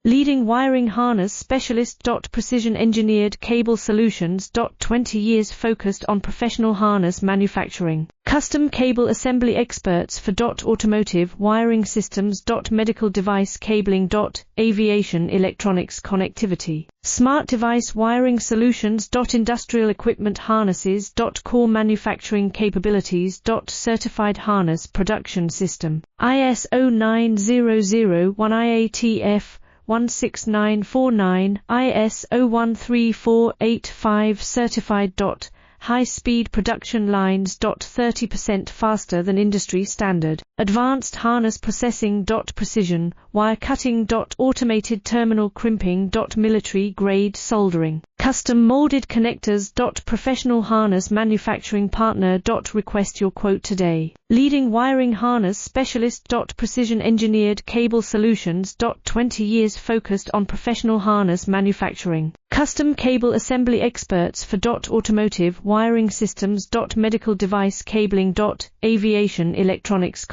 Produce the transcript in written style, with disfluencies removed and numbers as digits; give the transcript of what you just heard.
Leading wiring harness specialist. Precision engineered cable solutions. 20 years focused on professional harness manufacturing. Custom cable assembly experts for automotive wiring systems. Medical device cabling. Aviation electronics connectivity. Smart device wiring solutions. Industrial equipment harnesses. Core manufacturing capabilities. Certified harness production system. ISO 9001 IATF 16949, ISO 13485 certified. High-speed production lines. 30% faster than industry standard. Advanced harness processing. Precision wire cutting. Automated terminal crimping. Military-grade soldering. Custom molded connectors. Professional harness manufacturing partner. Request your quote today. Leading wiring harness specialist. Precision engineered cable solutions. 20 years focused on professional harness manufacturing. Custom cable assembly experts for automotive wiring systems. Medical device cabling. Aviation electronics